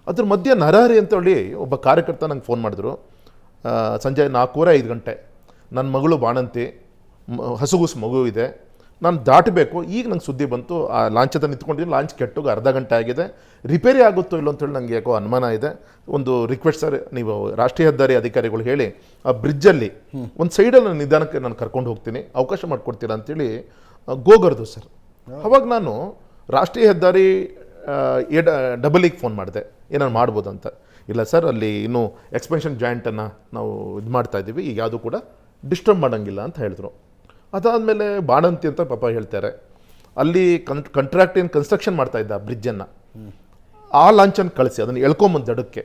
ಅದ್ರ ಮಧ್ಯೆ ನರಹರಿ ಅಂತೇಳಿ ಒಬ್ಬ ಕಾರ್ಯಕರ್ತ ನಂಗೆ ಫೋನ್ ಮಾಡಿದ್ರು. ಸಂಜೆ 4:05 ನನ್ನ ಮಗಳು ಬಾಣಂತಿ, ಹಸುಗುಸು ಮಗು ಇದೆ, ನಾನು ದಾಟಬೇಕು. ಈಗ ನಂಗೆ ಸುದ್ದಿ ಬಂತು, ಆ ಲಾಂಚ್ ಹತ್ರ ನಿಂತ್ಕೊಂಡಿದ್ದೀನಿ, ಲಾಂಚ್ ಕೆಟ್ಟೋಗಿ ಅರ್ಧ ಗಂಟೆ ಆಗಿದೆ, ರಿಪೇರಿ ಆಗುತ್ತೋ ಇಲ್ಲೋ ಅಂತೇಳಿ ನನಗೆ ಯಾಕೋ ಅನುಮಾನ ಇದೆ. ಒಂದು ರಿಕ್ವೆಸ್ಟ್ ಸರ್, ನೀವು ರಾಷ್ಟ್ರೀಯ ಹೆದ್ದಾರಿ ಅಧಿಕಾರಿಗಳು ಹೇಳಿ ಆ ಬ್ರಿಡ್ಜಲ್ಲಿ ಒಂದು ಸೈಡಲ್ಲಿ ನಿಧಾನಕ್ಕೆ ನಾನು ಕರ್ಕೊಂಡು ಹೋಗ್ತೀನಿ, ಅವಕಾಶ ಮಾಡಿಕೊಡ್ತೀರಾ ಅಂತೇಳಿ ಗೋಗರ್ದು ಸರ್. ಅವಾಗ ನಾನು ರಾಷ್ಟ್ರೀಯ ಹೆದ್ದಾರಿ ಡಬಲಿಗೆ ಫೋನ್ ಮಾಡಿದೆ, ಏನಾರು ಮಾಡ್ಬೋದು ಅಂತ. ಇಲ್ಲ ಸರ್, ಅಲ್ಲಿ ಇನ್ನೂ ಎಕ್ಸ್ಪೆನ್ಷನ್ ಜಾಯಿಂಟನ್ನು ನಾವು ಇದು ಮಾಡ್ತಾ ಇದ್ದೀವಿ, ಈಗ ಯಾವುದು ಕೂಡ ಡಿಸ್ಟರ್ಬ್ ಮಾಡೋಂಗಿಲ್ಲ ಅಂತ ಹೇಳಿದ್ರು. ಅದಾದಮೇಲೆ ಬಾಣಂತಿ ಅಂತ ಪಾಪ ಹೇಳ್ತಾರೆ, ಅಲ್ಲಿ ಕಂಟ್ರಾಕ್ಟ್ ಏನು ಕನ್ಸ್ಟ್ರಕ್ಷನ್ ಮಾಡ್ತಾ ಇದ್ದ ಬ್ರಿಡ್ಜನ್ನು, ಆ ಲಾಂಚನ್ನು ಕಳಿಸಿ ಅದನ್ನು ಎಳ್ಕೊಂಬಂದು ದಡಕ್ಕೆ,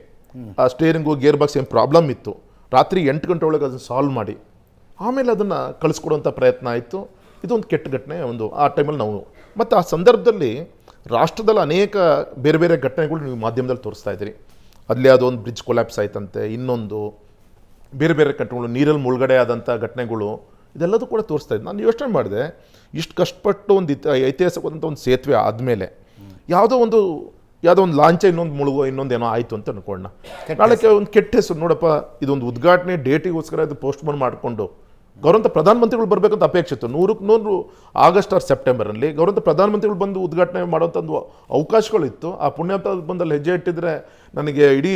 ಆ ಸ್ಟೇರಿಂಗು ಗೇರ್ ಬಾಕ್ಸ್ ಏನು ಪ್ರಾಬ್ಲಮ್ ಇತ್ತು, ರಾತ್ರಿ 8 ಗಂಟೆ ಒಳಗೆ ಅದನ್ನು ಸಾಲ್ವ್ ಮಾಡಿ ಆಮೇಲೆ ಅದನ್ನು ಕಳಿಸ್ಕೊಡುವಂಥ ಪ್ರಯತ್ನ ಆಯಿತು. ಇದೊಂದು ಕೆಟ್ಟ ಘಟನೆ ಒಂದು ಆ ಟೈಮಲ್ಲಿ ನಾವು. ಮತ್ತು ಆ ಸಂದರ್ಭದಲ್ಲಿ ರಾಷ್ಟ್ರದಲ್ಲಿ ಅನೇಕ ಬೇರೆ ಬೇರೆ ಘಟನೆಗಳು ನೀವು ಮಾಧ್ಯಮದಲ್ಲಿ ತೋರಿಸ್ತಾ ಇದ್ದೀರಿ. ಅಲ್ಲಿ ಅದೊಂದು ಬ್ರಿಡ್ಜ್ ಕೊಲ್ಯಾಪ್ಸ್ ಆಯ್ತಂತೆ, ಇನ್ನೊಂದು ಬೇರೆ ಬೇರೆ ಘಟನೆಗಳು, ನೀರಲ್ಲಿ ಮುಳುಗಡೆ ಆದಂಥ ಘಟನೆಗಳು, ಇದೆಲ್ಲದೂ ಕೂಡ ತೋರಿಸ್ತಾ ಇದ್ದೆ. ನಾನು ಯೋಚನೆ ಮಾಡಿದೆ, ಇಷ್ಟು ಕಷ್ಟಪಟ್ಟು ಒಂದು ಐತಿಹಾಸಿಕವಾದಂಥ ಒಂದು ಸೇತುವೆ ಆದಮೇಲೆ ಯಾವುದೋ ಒಂದು ಲಾಂಚ ಇನ್ನೊಂದು ಮುಳುಗೋ ಇನ್ನೊಂದೇನೋ ಆಯಿತು ಅಂತ ಅನ್ಕೊಳ್ಳೋಣ. ನಾಳೆಗೆ ಒಂದು ಕೆಟ್ಟ ಹೆಸರು, ನೋಡಪ್ಪ ಇದೊಂದು ಉದ್ಘಾಟನೆ ಡೇಟಿಗೋಸ್ಕರ ಇದು ಪೋಸ್ಟ್ಪೋನ್ ಮಾಡಿಕೊಂಡು ಗೌರವಂತ ಪ್ರಧಾನಮಂತ್ರಿಗಳು ಬರಬೇಕಂತ ಅಪೇಕ್ಷೆ ಇತ್ತು. 100 ಆಗಸ್ಟ್ ಆರ್ ಸೆಪ್ಟೆಂಬರಲ್ಲಿ ಗೌರವಂತ ಪ್ರಧಾನಮಂತ್ರಿಗಳು ಬಂದು ಉದ್ಘಾಟನೆ ಮಾಡೋಂಥದ್ದು ಅವಕಾಶಗಳಿತ್ತು. ಆ ಪುಣ್ಯಾತ ಬಂದಲ್ಲಿ ಹೆಜ್ಜೆ ಇಟ್ಟಿದ್ರೆ ನನಗೆ ಇಡೀ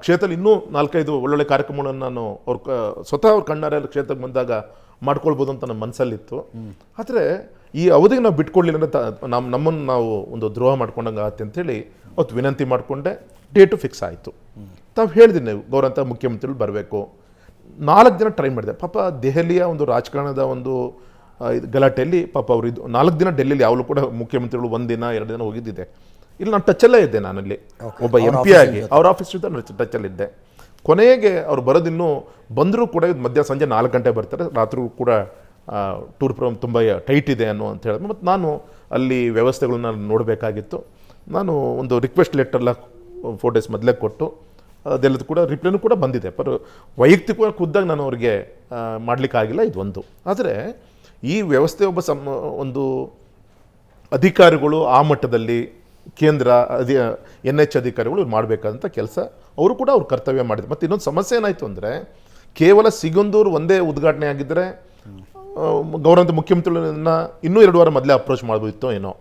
ಕ್ಷೇತ್ರದಲ್ಲಿ ಇನ್ನೂ 4-5 ಒಳ್ಳೊಳ್ಳೆ ಕಾರ್ಯಕ್ರಮಗಳನ್ನು ನಾನು ಸ್ವತಃ ಅವ್ರ ಕಣ್ಣಾರೆ ಕ್ಷೇತ್ರಕ್ಕೆ ಬಂದಾಗ ಮಾಡ್ಕೊಳ್ಬೋದು ಅಂತ ನಮ್ಮ ಮನಸ್ಸಲ್ಲಿತ್ತು. ಆದರೆ ಈ ಅವಧಿಗೆ ನಾವು ಬಿಟ್ಕೊಡ್ಲಿಲ್ಲ ಅಂದರೆ ನಮ್ಮನ್ನು ನಾವು ಒಂದು ದ್ರೋಹ ಮಾಡ್ಕೊಂಡಂಗೆ ಆಗುತ್ತೆ ಅಂತೇಳಿ ಅವತ್ತು ವಿನಂತಿ ಮಾಡಿಕೊಂಡೆ. ಡೇಟು ಫಿಕ್ಸ್ ಆಯಿತು. ತಾವು ಹೇಳಿದ್ದೀನಿ, ನೀವು ಗೌರವಂತ ಮುಖ್ಯಮಂತ್ರಿಗಳು ಬರಬೇಕು. 4 ದಿನ ಟ್ರೈ ಮಾಡಿದೆ. ಪಾಪ ದೆಹಲಿಯ ಒಂದು ರಾಜಕಾರಣದ ಒಂದು ಗಲಾಟೆಯಲ್ಲಿ ಪಾಪ ಅವರು 4 ದಿನ ಡೆಲ್ಲಿಲಿ ಯಾವಾಗಲೂ ಕೂಡ ಮುಖ್ಯಮಂತ್ರಿಗಳು 1 ದಿನ 2 ದಿನ ಹೋಗಿದ್ದಿದೆ. ಇಲ್ಲಿ ನಾನು ಟಚ್ಚಲ್ಲೇ ಇದ್ದೆ, ನಾನಲ್ಲಿ ಒಬ್ಬ MP ಆಗಿ ಅವ್ರ ಆಫೀಸ್ ಜೊತೆ ನಾನು ಟಚ್ಚಲ್ಲಿದ್ದೆ. ಕೊನೆಗೆ ಅವ್ರು ಬರೋದಿನ್ನೂ ಬಂದರೂ ಕೂಡ ಸಂಜೆ 4 ಗಂಟೆ ಬರ್ತಾರೆ, ರಾತ್ರಿ ಕೂಡ ಟೂರ್ ಪ್ರೋಗ್ರಾಮ್ ತುಂಬ ಟೈಟ್ ಇದೆ ಅಂತ ಹೇಳಿದ್ರು. ಮತ್ತು ನಾನು ಅಲ್ಲಿ ವ್ಯವಸ್ಥೆಗಳನ್ನ ನೋಡಬೇಕಾಗಿತ್ತು. ನಾನು ಒಂದು ರಿಕ್ವೆಸ್ಟ್ ಲೆಟರ್ಲ್ಲ 4 ಡೇಸ್ ಮೊದಲೇ ಕೊಟ್ಟು ಅದೆಲ್ಲದು ಕೂಡ ರಿಪ್ಲೈನೂ ಕೂಡ ಬಂದಿದೆ. ವೈಯಕ್ತಿಕವಾಗಿ ಖುದ್ದಾಗಿ ನಾನು ಅವ್ರಿಗೆ ಮಾಡಲಿಕ್ಕಾಗಿಲ್ಲ, ಇದು ಒಂದು. ಆದರೆ ಈ ವ್ಯವಸ್ಥೆ ಒಂದು ಅಧಿಕಾರಿಗಳು ಆ ಮಟ್ಟದಲ್ಲಿ ಕೇಂದ್ರ NH ಅಧಿಕಾರಿಗಳು ಮಾಡಬೇಕಾದಂಥ ಕೆಲಸ ಅವರು ಕೂಡ ಅವ್ರ ಕರ್ತವ್ಯ ಮಾಡಿದ್ರು. ಮತ್ತು ಇನ್ನೊಂದು ಸಮಸ್ಯೆ ಏನಾಯಿತು ಅಂದರೆ, ಕೇವಲ ಸಿಗಂದೂರು ಒಂದೇ ಉದ್ಘಾಟನೆ ಆಗಿದ್ದರೆ ಗೌರವಂತ ಮುಖ್ಯಮಂತ್ರಿಗಳನ್ನ ಇನ್ನೂ 2 ವಾರ ಮೊದಲೇ ಅಪ್ರೋಚ್ ಮಾಡ್ಬೋದಿತ್ತು ಏನೋ.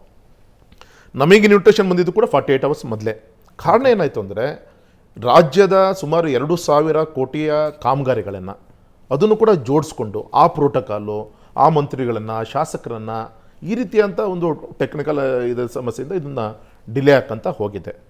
ನಮಗೆ ಇನ್ವಿಟೇಷನ್ ಬಂದಿದ್ದು ಕೂಡ 48 ಅವರ್ಸ್ ಮೊದಲೇ. ಕಾರಣ ಏನಾಯಿತು ಅಂದರೆ, ರಾಜ್ಯದ ಸುಮಾರು 2,000 ಕೋಟಿಯ ಕಾಮಗಾರಿಗಳನ್ನು ಅದನ್ನು ಕೂಡ ಜೋಡಿಸ್ಕೊಂಡು ಆ ಪ್ರೋಟೋಕಾಲು, ಆ ಮಂತ್ರಿಗಳನ್ನು, ಶಾಸಕರನ್ನು, ಈ ರೀತಿಯಂಥ ಒಂದು ಟೆಕ್ನಿಕಲ್ ಸಮಸ್ಯೆಯಿಂದ ಇದನ್ನು ಡಿಲೇ ಹಾಕಂತ ಹೋಗಿದೆ.